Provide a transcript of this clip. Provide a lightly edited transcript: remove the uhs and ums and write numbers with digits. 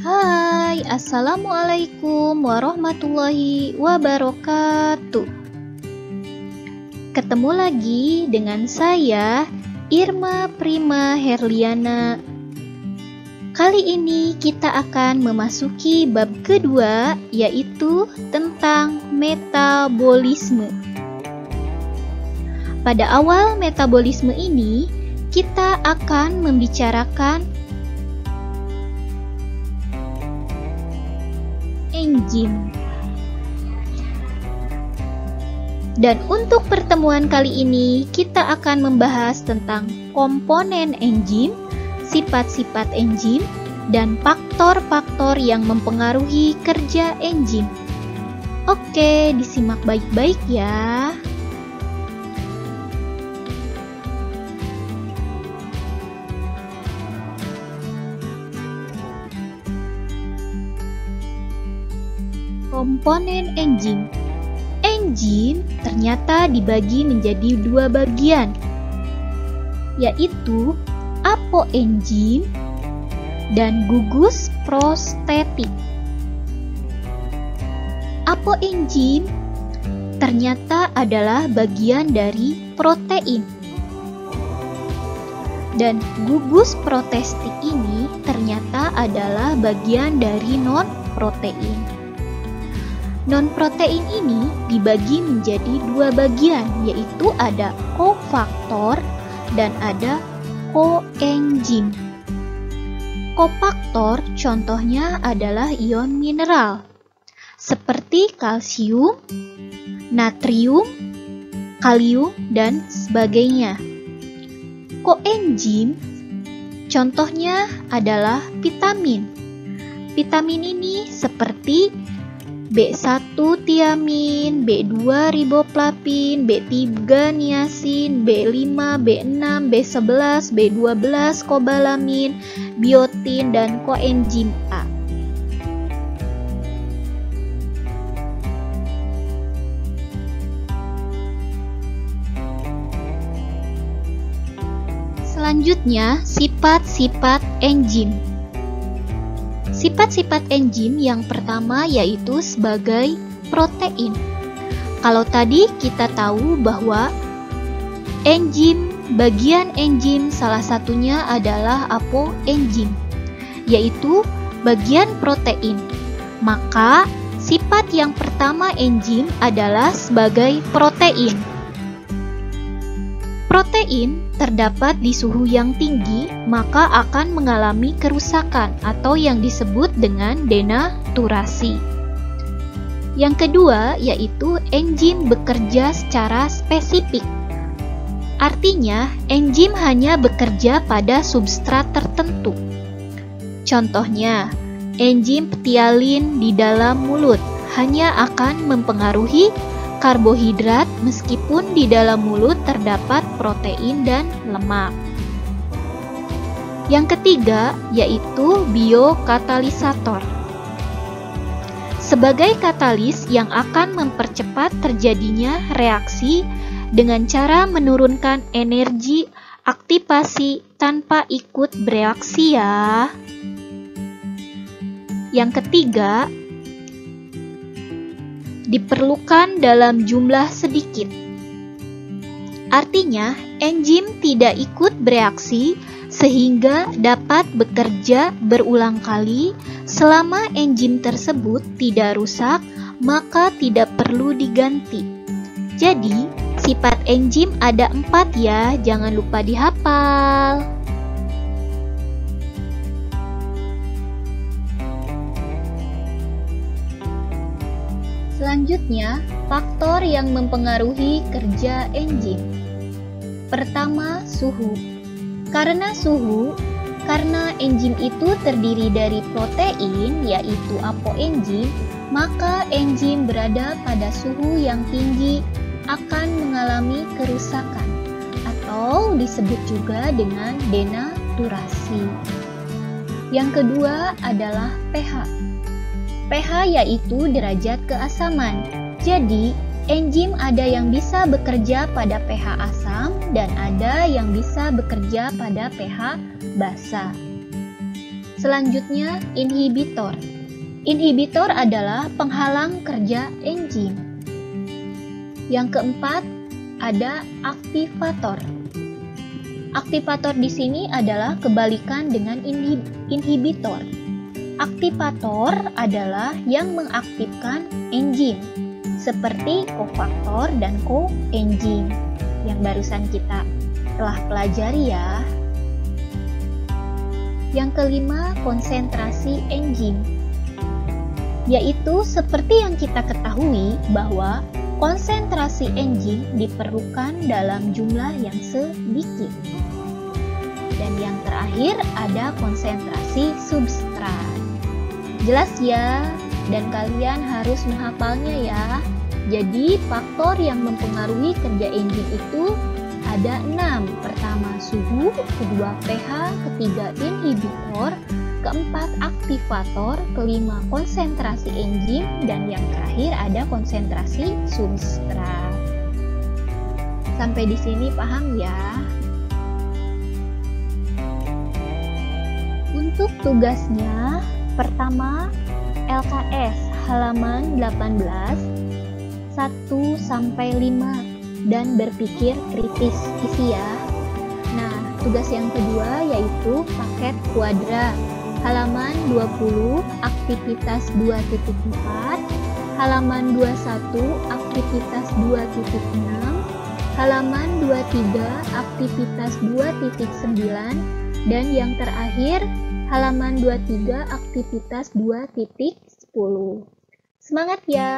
Hai, Assalamualaikum warahmatullahi wabarakatuh. Ketemu lagi dengan saya, Irma Prima Herliana. Kali ini kita akan memasuki bab kedua, yaitu tentang metabolisme. Pada awal metabolisme ini, kita akan membicarakan enzim. Dan untuk pertemuan kali ini, kita akan membahas tentang komponen enzim, sifat-sifat enzim, dan faktor-faktor yang mempengaruhi kerja enzim. Oke, disimak baik-baik ya. Komponen enzim. Enzim ternyata dibagi menjadi dua bagian, yaitu apoenzim dan gugus prostetik. Apoenzim ternyata adalah bagian dari protein, dan gugus prostetik ini ternyata adalah bagian dari non-protein. Non-protein ini dibagi menjadi dua bagian, yaitu ada kofaktor dan ada koenzim. Kofaktor contohnya adalah ion mineral, seperti kalsium, natrium, kalium, dan sebagainya. Koenzim contohnya adalah vitamin. Vitamin ini seperti B1 tiamin, B2 riboflavin, B3 niasin, B5, B6, B11, B12 kobalamin, biotin, dan koenzim A. Selanjutnya, sifat-sifat enzim. Sifat-sifat enzim yang pertama yaitu sebagai protein. Kalau tadi kita tahu bahwa bagian enzim salah satunya adalah apoenzim, yaitu bagian protein. Maka sifat yang pertama enzim adalah sebagai protein. Protein terdapat di suhu yang tinggi, maka akan mengalami kerusakan atau yang disebut dengan denaturasi. Yang kedua yaitu enzim bekerja secara spesifik. Artinya, enzim hanya bekerja pada substrat tertentu. Contohnya, enzim ptialin di dalam mulut hanya akan mempengaruhi karbohidrat meskipun di dalam mulut terdapat protein dan lemak. Yang ketiga yaitu biokatalisator. Sebagai katalis yang akan mempercepat terjadinya reaksi dengan cara menurunkan energi aktivasi tanpa ikut bereaksi ya. Yang ketiga, diperlukan dalam jumlah sedikit. Artinya, enzim tidak ikut bereaksi sehingga dapat bekerja berulang kali. Selama enzim tersebut tidak rusak, maka tidak perlu diganti. Jadi, sifat enzim ada 4 ya, jangan lupa dihafal. Selanjutnya, faktor yang mempengaruhi kerja enzim. Pertama, suhu. Karena enzim itu terdiri dari protein, yaitu apoenzim, maka enzim berada pada suhu yang tinggi akan mengalami kerusakan atau disebut juga dengan denaturasi. Yang kedua adalah pH. pH yaitu derajat keasaman. Jadi, enzim ada yang bisa bekerja pada pH asam dan ada yang bisa bekerja pada pH basa. Selanjutnya, inhibitor. Inhibitor adalah penghalang kerja enzim. Yang keempat, ada aktivator. Aktivator di sini adalah kebalikan dengan inhibitor. Aktivator adalah yang mengaktifkan enzim, seperti kofaktor dan koenzim yang barusan kita telah pelajari ya. Yang kelima, konsentrasi enzim, yaitu seperti yang kita ketahui bahwa konsentrasi enzim diperlukan dalam jumlah yang sedikit. Dan yang terakhir ada konsentrasi substrat. Jelas ya, dan kalian harus menghafalnya ya. Jadi faktor yang mempengaruhi kerja enzim itu ada 6. Pertama suhu, kedua pH, ketiga inhibitor, keempat aktivator, kelima konsentrasi enzim, dan yang terakhir ada konsentrasi substrat. Sampai di sini paham ya? Untuk tugasnya, pertama LKS halaman 18 1-5 dan berpikir kritis isi ya. Nah, tugas yang kedua yaitu paket kuadra halaman 20 aktivitas 2.4, halaman 21 aktivitas 2.6, halaman 23 aktivitas 2.9, dan yang terakhir halaman 23 aktivitas 2.10. Semangat ya!